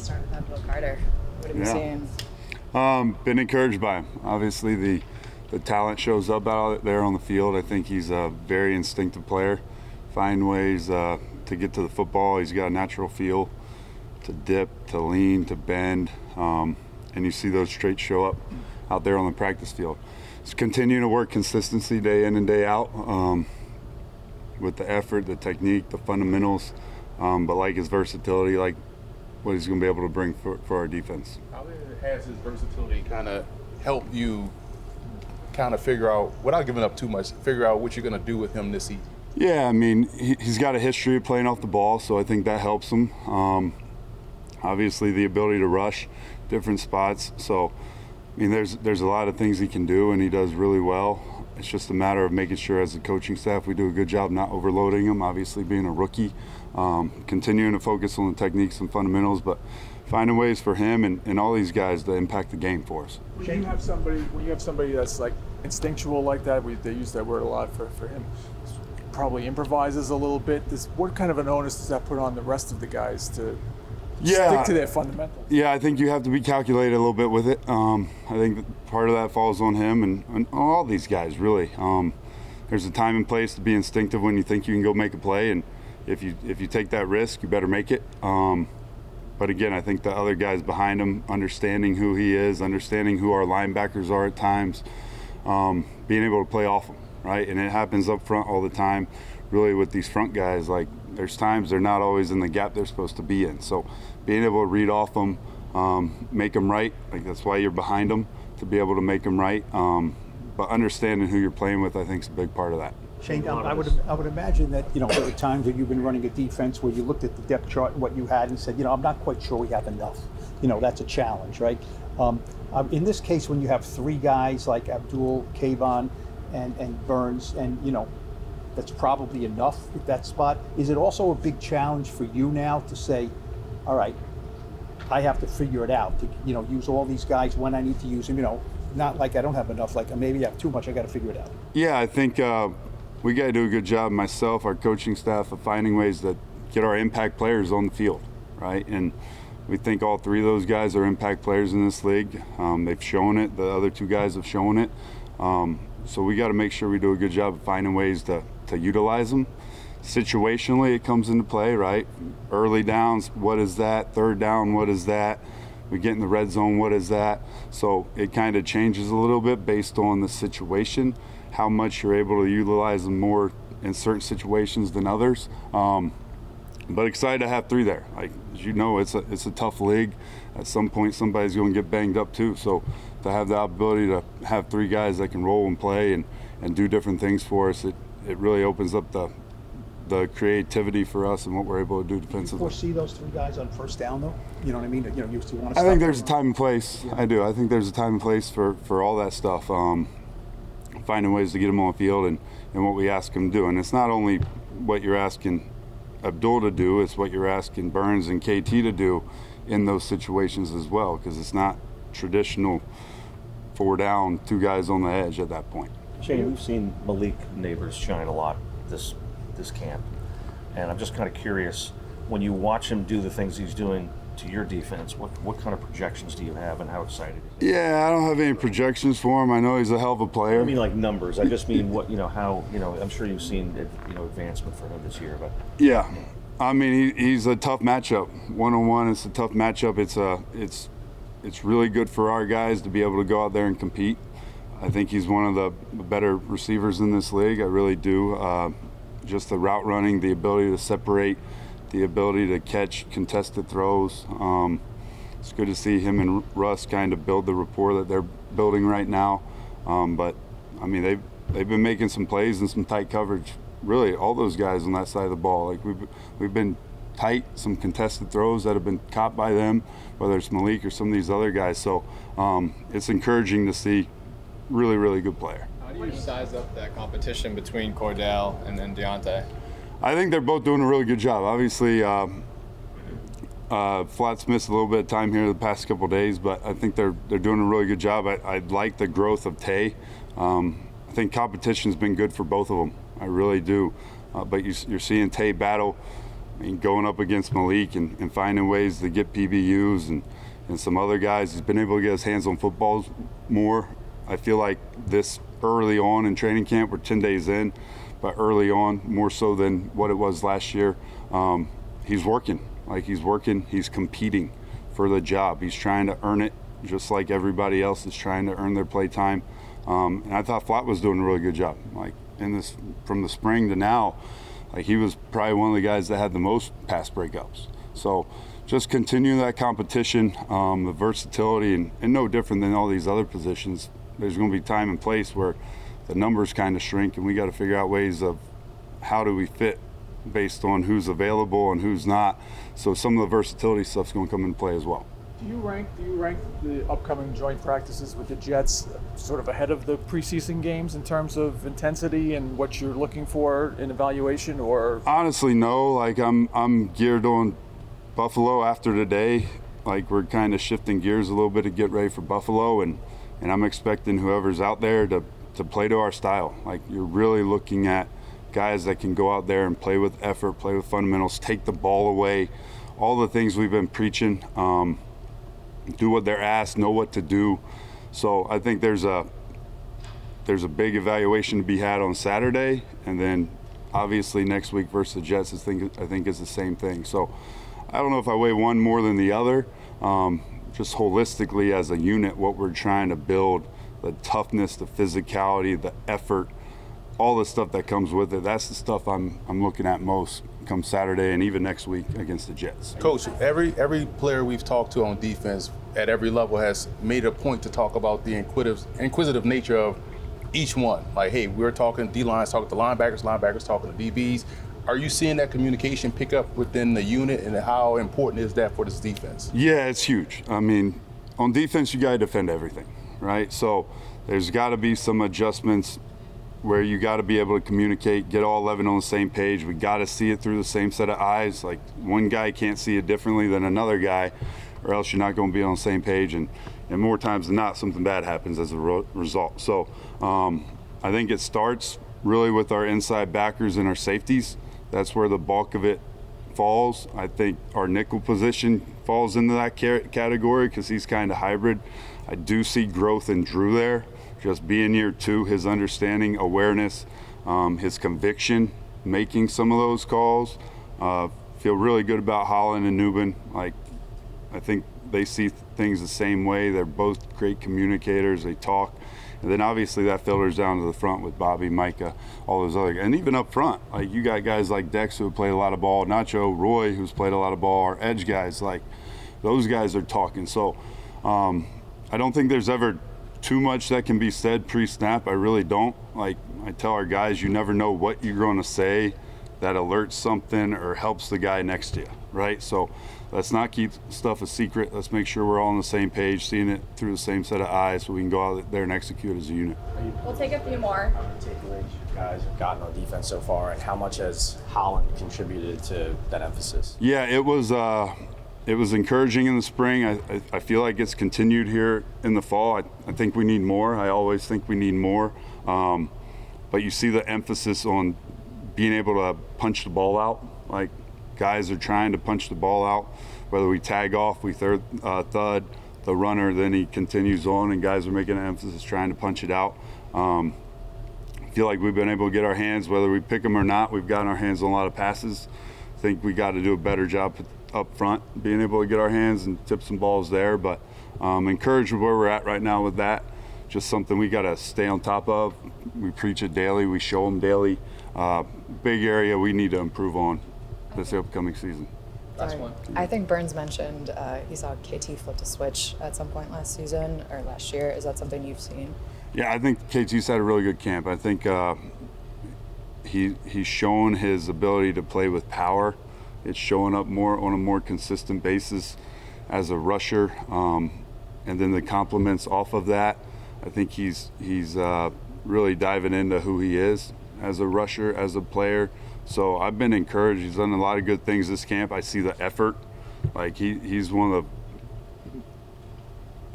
start with Abdul Carter. What have you seen? Been encouraged by him. Obviously, the talent shows up out there on the field. I think he's a very instinctive player. Find ways to get to the football. He's got a natural feel to dip, to lean, to bend, and you see those traits show up out there on the practice field. He's continuing to work consistency day in and day out with the effort, the technique, the fundamentals, but like his versatility, like what he's going to be able to bring for our defense. How has his versatility kind of helped you kind of figure out, without giving up too much, figure out what you're going to do with him this season? Yeah, I mean, he's got a history of playing off the ball, so I think that helps him. Obviously, the ability to rush different spots. So, I mean, there's a lot of things he can do, and he does really well. It's just a matter of making sure as a coaching staff we do a good job not overloading him, obviously being a rookie, continuing to focus on the techniques and fundamentals, but finding ways for him and all these guys to impact the game for us. When you have somebody that's like instinctual like that, they use that word a lot for him, probably improvises a little bit. What kind of an onus does that put on the rest of the guys to stick to their fundamentals? Yeah, I think you have to be calculated a little bit with it. I think that part of that falls on him and all these guys, really. There's a time and place to be instinctive when you think you can go make a play, and if you take that risk, you better make it. But again, I think the other guys behind him, understanding who he is, understanding who our linebackers are at times, being able to play off him, right? And it happens up front all the time, really, with these front guys. Like, there's times they're not always in the gap they're supposed to be in. So being able to read off them, make them right, like that's why you're behind them, to be able to make them right. But understanding who you're playing with, I think, is a big part of that. Shane, I would imagine that, there were times when you've been running a defense where you looked at the depth chart and what you had and said, I'm not quite sure we have enough. That's a challenge, right? In this case, when you have three guys like Abdul, Kayvon, and Burns, and that's probably enough at that spot. Is it also a big challenge for you now to say, all right, I have to figure it out, to use all these guys when I need to use them, not like I don't have enough, like maybe I have too much, I got to figure it out. Yeah, I think we got to do a good job, myself, our coaching staff, of finding ways to get our impact players on the field, right? And we think all three of those guys are impact players in this league. They've shown it. The other two guys have shown it. So we got to make sure we do a good job of finding ways to utilize them. Situationally, it comes into play, right? Early downs, what is that? Third down, what is that? We get in the red zone, what is that? So it kind of changes a little bit based on the situation, how much you're able to utilize them more in certain situations than others. But excited to have three there. Like, as you know, it's a tough league. At some point, somebody's going to get banged up too. So to have the ability to have three guys that can roll and play and do different things for us, it really opens up the creativity for us and what we're able to do defensively. Do you foresee those three guys on first down, though? You know what I mean? You want to. I think there's a time and place. Yeah. I do. I think there's a time and place for all that stuff. Finding ways to get them on the field and what we ask them to do. And it's not only what you're asking Abdul to do, it's what you're asking Burns and KT to do in those situations as well, because it's not traditional 4 down, 2 guys on the edge at that point. Shane, we've seen Malik Neighbors shine a lot this camp, and I'm just kind of curious, when you watch him do the things he's doing to your defense, what kind of projections do you have, and how excited is he? Yeah, I don't have any projections for him. I know he's a hell of a player. I mean, like numbers. I just mean how I'm sure you've seen advancement for him this year, but yeah, I mean he's a tough matchup. 1-on-1, it's a tough matchup. It's really good for our guys to be able to go out there and compete. I think he's one of the better receivers in this league. I really do. Just the route running, the ability to separate, the ability to catch contested throws. It's good to see him and Russ kind of build the rapport that they're building right now. But I mean, they've been making some plays and some tight coverage. Really, all those guys on that side of the ball. Like we've been tight, some contested throws that have been caught by them, whether it's Malik or some of these other guys. So it's encouraging to see. Really, really good player. How do you size up that competition between Cordell and then Deontay? I think they're both doing a really good job. Obviously, Flat's missed a little bit of time here the past couple of days, but I think they're doing a really good job. I like the growth of Tay. I think competition's been good for both of them. I really do. But you're seeing Tay battle I mean, going up against Malik and finding ways to get PBUs and some other guys, he's been able to get his hands on footballs more. I feel like this early on in training camp, we're 10 days in, but early on, more so than what it was last year, he's working. He's competing for the job. He's trying to earn it, just like everybody else is trying to earn their play time. And I thought Flat was doing a really good job. Like from the spring to now, like he was probably one of the guys that had the most pass breakups. So just continue that competition, the versatility, and no different than all these other positions. There's going to be time and place where the numbers kind of shrink, and we got to figure out ways of how do we fit based on who's available and who's not. So some of the versatility stuff's going to come into play as well. Do you rank the upcoming joint practices with the Jets sort of ahead of the preseason games in terms of intensity and what you're looking for in evaluation, or? Honestly, no. Like I'm geared on Buffalo after today. Like we're kind of shifting gears a little bit to get ready for Buffalo, and I'm expecting whoever's out there to play to our style. Like you're really looking at guys that can go out there and play with effort, play with fundamentals, take the ball away, all the things we've been preaching. Do what they're asked, know what to do. So I think there's a big evaluation to be had on Saturday, and then obviously next week versus the Jets, I think is the same thing. So I don't know if I weigh one more than the other. Just holistically as a unit, what we're trying to build, the toughness, the physicality, the effort, all the stuff that comes with it. That's the stuff I'm looking at most come Saturday and even next week against the Jets. Coach, every player we've talked to on defense at every level has made a point to talk about the inquisitive nature of each one. Like, hey, we're talking D-lines, talking to linebackers talking to DBs. Are you seeing that communication pick up within the unit, and how important is that for this defense? Yeah, it's huge. I mean, on defense, you got to defend everything, right? So there's got to be some adjustments where you got to be able to communicate, get all 11 on the same page. We got to see it through the same set of eyes. Like one guy can't see it differently than another guy, or else you're not going to be on the same page. And more times than not, something bad happens as a result. So I think it starts really with our inside backers and our safeties. That's where the bulk of it falls. I think our nickel position falls into that category because he's kind of hybrid. I do see growth in Drew there. Just being year two, his understanding, awareness, his conviction, making some of those calls. Feel really good about Holland and Newman. Like, I think they see things the same way. They're both great communicators. They talk. And then obviously that filters down to the front with Bobby, Micah, all those other guys. And even up front, like you got guys like Dex who have played a lot of ball, Nacho, Roy who's played a lot of ball, our edge guys, like those guys are talking. So I don't think there's ever too much that can be said pre-snap. I really don't. Like I tell our guys, you never know what you're going to say that alerts something or helps the guy next to you, right? So let's not keep stuff a secret. Let's make sure we're all on the same page, seeing it through the same set of eyes so we can go out there and execute as a unit. We'll take a few more. How many takeaways you guys have gotten on defense so far, and how much has Holland contributed to that emphasis? Yeah, it was encouraging in the spring. I feel like it's continued here in the fall. I think we need more. I always think we need more. But you see the emphasis on being able to punch the ball out. Like guys are trying to punch the ball out. Whether we tag off, we thud the runner, then he continues on, and guys are making an emphasis trying to punch it out. I feel like we've been able to get our hands, whether we pick them or not, we've gotten our hands on a lot of passes. I think we got to do a better job up front, being able to get our hands and tip some balls there. But encouraged with where we're at right now with that. Just something we got to stay on top of. We preach it daily. We show them daily. Big area we need to improve on this upcoming season. Last one. I think Burns mentioned he saw KT flip a switch at some point last season or last year. Is that something you've seen? Yeah, I think KT's had a really good camp. I think he's shown his ability to play with power. It's showing up more on a more consistent basis as a rusher, and then the compliments off of that. I think he's really diving into who he is as a rusher, as a player. So I've been encouraged. He's done a lot of good things this camp. I see the effort. Like he's one of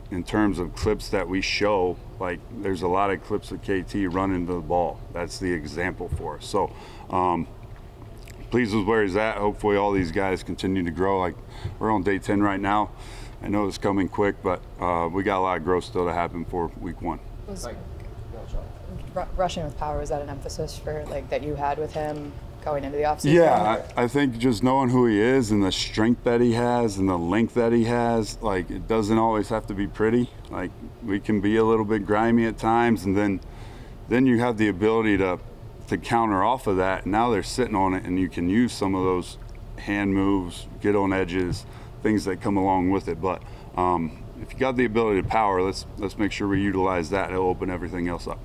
the, in terms of clips that we show, like there's a lot of clips of KT running to the ball. That's the example for us. So pleased with where he's at. Hopefully all these guys continue to grow. Like, we're on day 10 right now. I know it's coming quick, but we got a lot of growth still to happen for week 1. Was rushing with power, was that an emphasis for that you had with him going into the offseason? Yeah, I think just knowing who he is and the strength that he has and the length that he has, it doesn't always have to be pretty. We can be a little bit grimy at times, and then you have the ability to counter off of that. Now they're sitting on it, and you can use some of those hand moves, get on edges, things that come along with it. But if you got the ability to power, let's make sure we utilize that. It'll open everything else up.